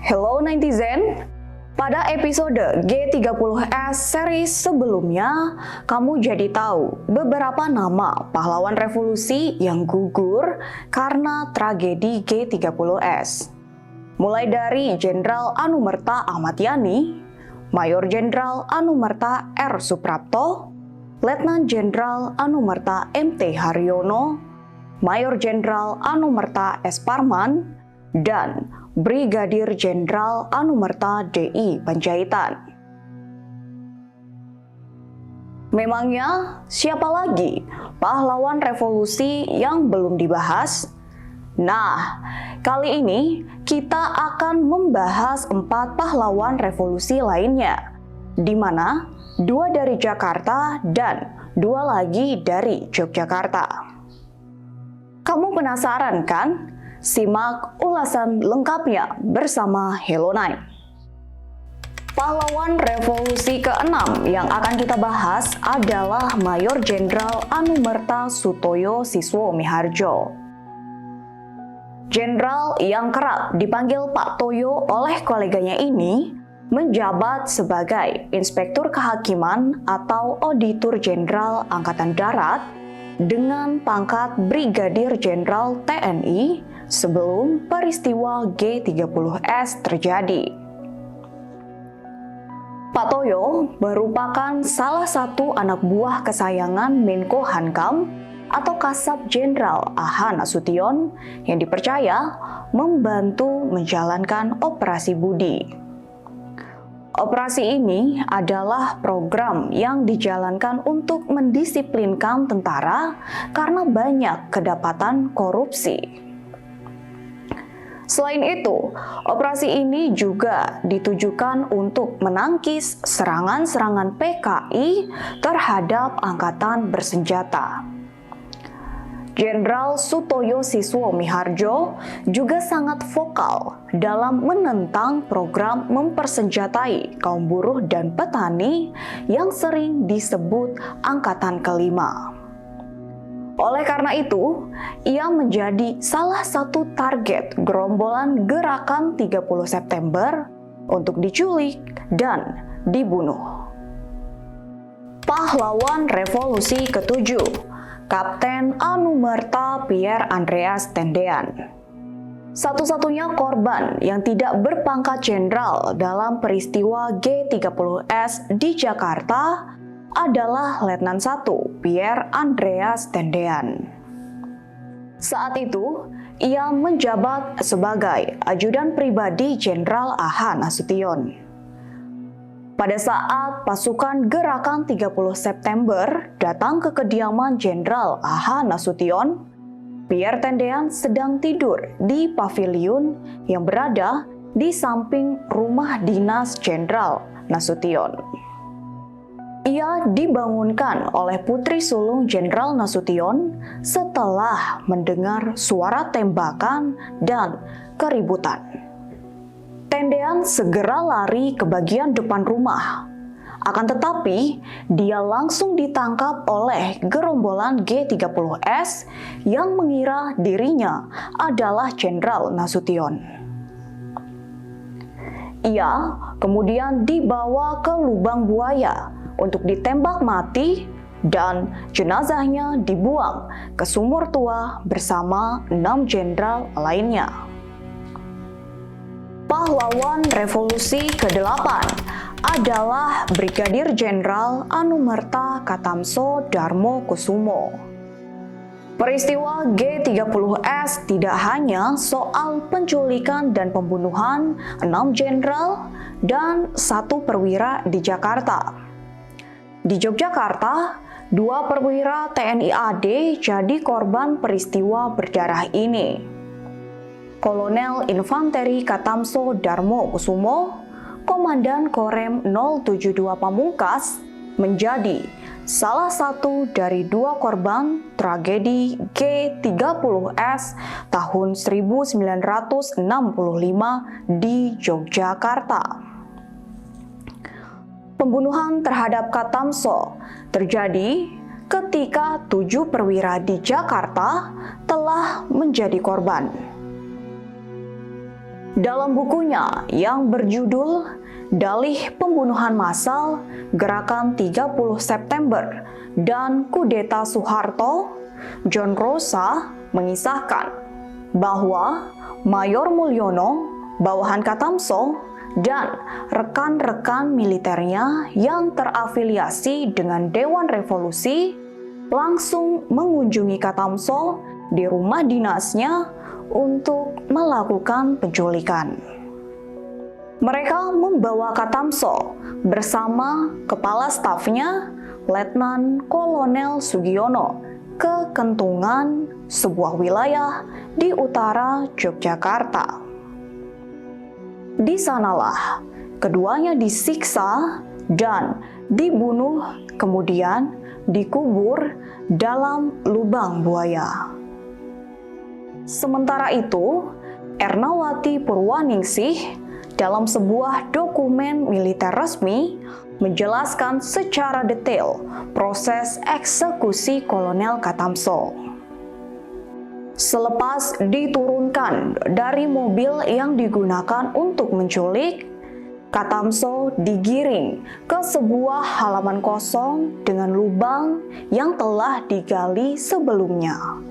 Hello netizen, pada episode G30S series sebelumnya, kamu jadi tahu beberapa nama pahlawan revolusi yang gugur karena tragedi G30S. Mulai dari Jenderal Anumerta Ahmad Yani, Mayor Jenderal Anumerta R. Suprapto, Letnan Jenderal Anumerta MT Haryono, Mayor Jenderal Anumerta S. Parman, dan Brigadir Jenderal Anumerta DI Panjaitan. Memangnya siapa lagi pahlawan revolusi yang belum dibahas? Nah, kali ini kita akan membahas 4 pahlawan revolusi lainnya, di mana 2 dari Jakarta dan 2 lagi dari Yogyakarta. Kamu penasaran kan? Simak ulasan lengkapnya bersama Hello9. Pahlawan revolusi ke-6 yang akan kita bahas adalah Mayor Jenderal Anumerta Sutoyo Siswo Miharjo. Jenderal yang kerap dipanggil Pak Toyo oleh koleganya ini menjabat sebagai Inspektur Kehakiman atau Auditor Jenderal Angkatan Darat dengan pangkat Brigadir Jenderal TNI sebelum peristiwa G30S terjadi. Pak Toyo merupakan salah satu anak buah kesayangan Menko Hankam atau Kasat Jenderal A.H. Nasution yang dipercaya membantu menjalankan Operasi Budi. Operasi ini adalah program yang dijalankan untuk mendisiplinkan tentara karena banyak kedapatan korupsi. Selain itu, operasi ini juga ditujukan untuk menangkis serangan-serangan PKI terhadap angkatan bersenjata. Jenderal Sutoyo Siswo Miharjo juga sangat vokal dalam menentang program mempersenjatai kaum buruh dan petani yang sering disebut Angkatan Kelima. Oleh karena itu, ia menjadi salah satu target gerombolan Gerakan 30 September untuk diculik dan dibunuh. Pahlawan revolusi ke-7, Kapten Anumerta Pierre Andreas Tendean. Satu-satunya korban yang tidak berpangkat jenderal dalam peristiwa G30S di Jakarta adalah Letnan 1 Pierre Andreas Tendean. Saat itu, ia menjabat sebagai ajudan pribadi Jenderal A.H. Nasution. Pada saat pasukan Gerakan 30 September datang ke kediaman Jenderal A.H. Nasution, Pierre Tendean sedang tidur di paviliun yang berada di samping rumah dinas Jenderal Nasution. Ia dibangunkan oleh putri sulung Jenderal Nasution setelah mendengar suara tembakan dan keributan. Tendean segera lari ke bagian depan rumah. Akan tetapi, dia langsung ditangkap oleh gerombolan G30S yang mengira dirinya adalah Jenderal Nasution. Ia kemudian dibawa ke lubang buaya untuk ditembak mati dan jenazahnya dibuang ke sumur tua bersama 6 jenderal lainnya. Pahlawan revolusi ke-8 adalah Brigadir Jenderal Anumerta Katamso Darmo Kusumo. Peristiwa G30S tidak hanya soal penculikan dan pembunuhan 6 jenderal dan 1 perwira di Jakarta. Di Yogyakarta, 2 perwira TNI AD jadi korban peristiwa berdarah ini. Kolonel Infanteri Katamso Darmo Kusumo, Komandan Korem 072 Pamungkas, menjadi salah satu dari 2 korban tragedi G30S tahun 1965 di Yogyakarta. Pembunuhan terhadap Katamso terjadi ketika 7 perwira di Jakarta telah menjadi korban. Dalam bukunya yang berjudul Dalih Pembunuhan Massal, Gerakan 30 September, dan Kudeta Soeharto, John Rosa mengisahkan bahwa Mayor Mulyono, bawahan Katamso, dan rekan-rekan militernya yang terafiliasi dengan Dewan Revolusi langsung mengunjungi Katamso di rumah dinasnya untuk melakukan penculikan. Mereka membawa Katamso bersama kepala stafnya, Letnan Kolonel Sugiono, ke Kentungan, sebuah wilayah di utara Yogyakarta. Di sanalah keduanya disiksa dan dibunuh, kemudian dikubur dalam lubang buaya. Sementara itu, Ernawati Purwaningsih dalam sebuah dokumen militer resmi menjelaskan secara detail proses eksekusi Kolonel Katamso. Selepas diturunkan dari mobil yang digunakan untuk menculik, Katamso digiring ke sebuah halaman kosong dengan lubang yang telah digali sebelumnya.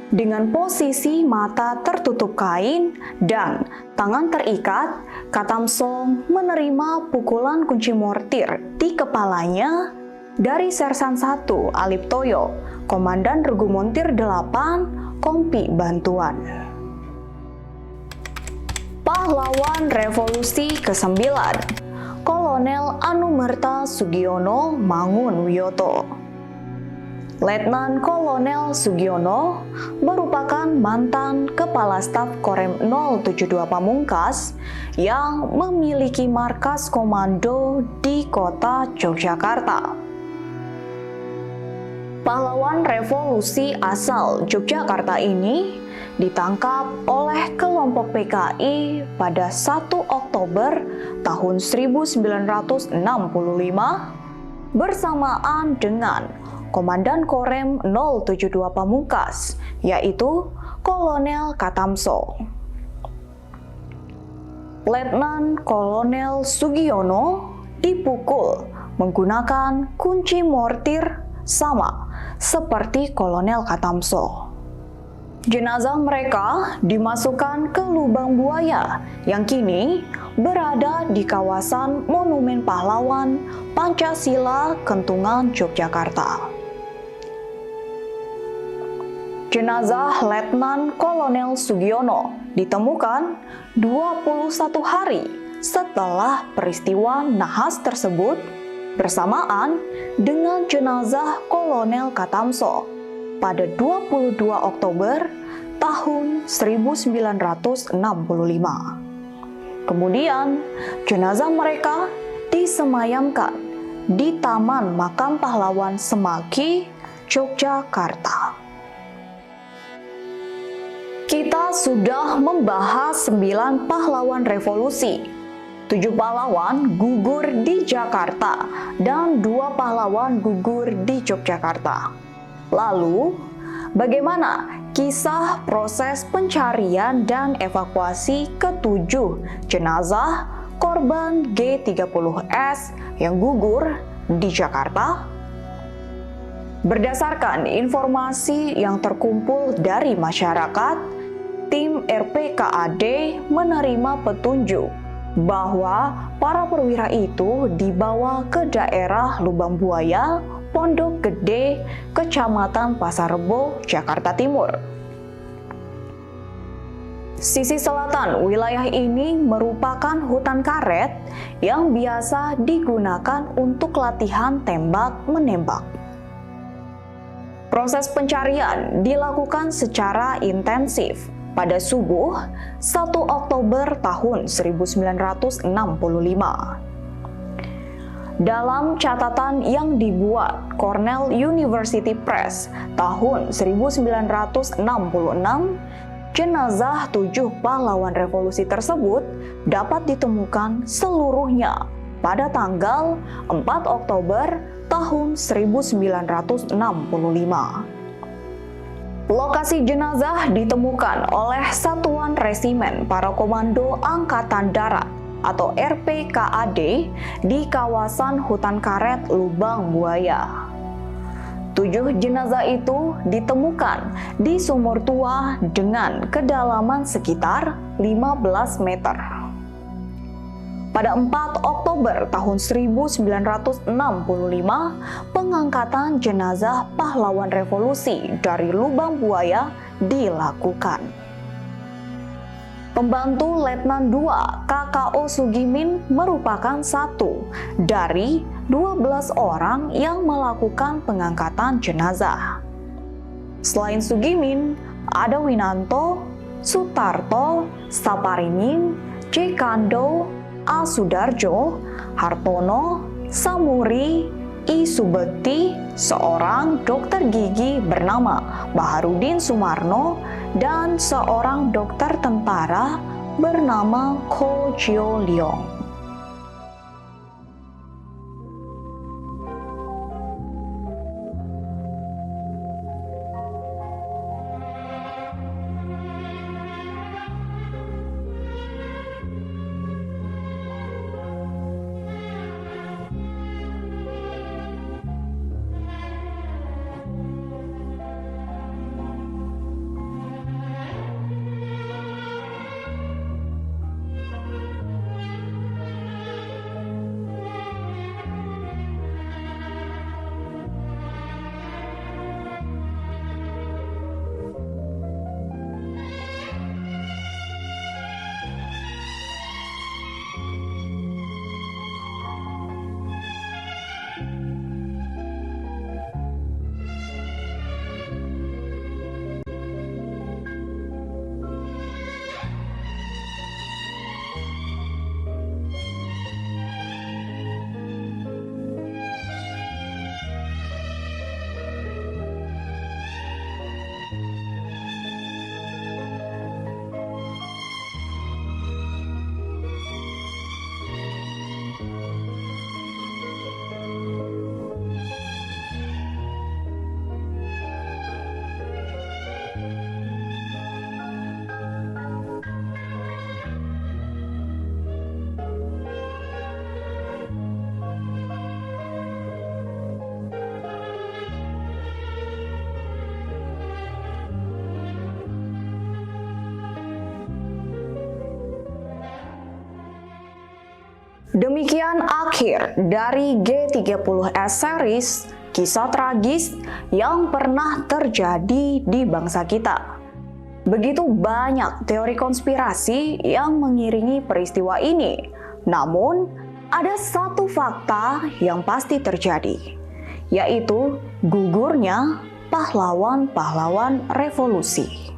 Dengan posisi mata tertutup kain dan tangan terikat, Katamso menerima pukulan kunci mortir di kepalanya dari Sersan 1 Aliptoyo, Komandan Regu Montir 8, Kompi Bantuan. Pahlawan Revolusi ke-9, Kolonel Anumerta Sugiono Mangunwiyoto. Letnan Kolonel Sugiono merupakan mantan Kepala Staf Korem 072 Pamungkas yang memiliki markas komando di kota Yogyakarta. Pahlawan revolusi asal Yogyakarta ini ditangkap oleh kelompok PKI pada 1 Oktober tahun 1965 bersamaan dengan Komandan Korem 072 Pamungkas, yaitu Kolonel Katamso. Letnan Kolonel Sugiono dipukul menggunakan kunci mortir sama seperti Kolonel Katamso. Jenazah mereka dimasukkan ke lubang buaya yang kini berada di kawasan Monumen Pahlawan Pancasila Kentungan, Yogyakarta. Jenazah Letnan Kolonel Sugiono ditemukan 21 hari setelah peristiwa nahas tersebut bersamaan dengan jenazah Kolonel Katamso pada 22 Oktober tahun 1965. Kemudian, jenazah mereka disemayamkan di Taman Makam Pahlawan Semaki, Yogyakarta. Kita sudah membahas 9 pahlawan revolusi. 7 pahlawan gugur di Jakarta dan 2 pahlawan gugur di Yogyakarta. Lalu, bagaimana kisah proses pencarian dan evakuasi ke-7 jenazah korban G30S yang gugur di Jakarta? Berdasarkan informasi yang terkumpul dari masyarakat, tim RPKAD menerima petunjuk bahwa para perwira itu dibawa ke daerah Lubang Buaya, Pondok Gede, Kecamatan Pasar Rebo, Jakarta Timur. Sisi selatan wilayah ini merupakan hutan karet yang biasa digunakan untuk latihan tembak-menembak. Proses pencarian dilakukan secara intensif pada subuh 1 Oktober tahun 1965. Dalam catatan yang dibuat Cornell University Press tahun 1966, jenazah 7 pahlawan revolusi tersebut dapat ditemukan seluruhnya pada tanggal 4 Oktober tahun 1965. Lokasi jenazah ditemukan oleh Satuan Resimen Para Komando Angkatan Darat atau RPKAD di kawasan Hutan Karet Lubang Buaya. 7 jenazah itu ditemukan di sumur tua dengan kedalaman sekitar 15 meter. Pada 4 Oktober tahun 1965, pengangkatan jenazah pahlawan revolusi dari Lubang Buaya dilakukan. Pembantu Letnan II KKO Sugimin merupakan satu dari 12 orang yang melakukan pengangkatan jenazah. Selain Sugimin, ada Winanto, Sutarto, Saparingin, C. Kando, A. Sudarjo, Hartono, Samuri, I. Subekti, seorang dokter gigi bernama Baharudin Sumarno, dan seorang dokter tentara bernama Ko Chio Leong. Demikian akhir dari G30S series, kisah tragis yang pernah terjadi di bangsa kita. Begitu banyak teori konspirasi yang mengiringi peristiwa ini. Namun, ada satu fakta yang pasti terjadi, yaitu gugurnya pahlawan-pahlawan revolusi.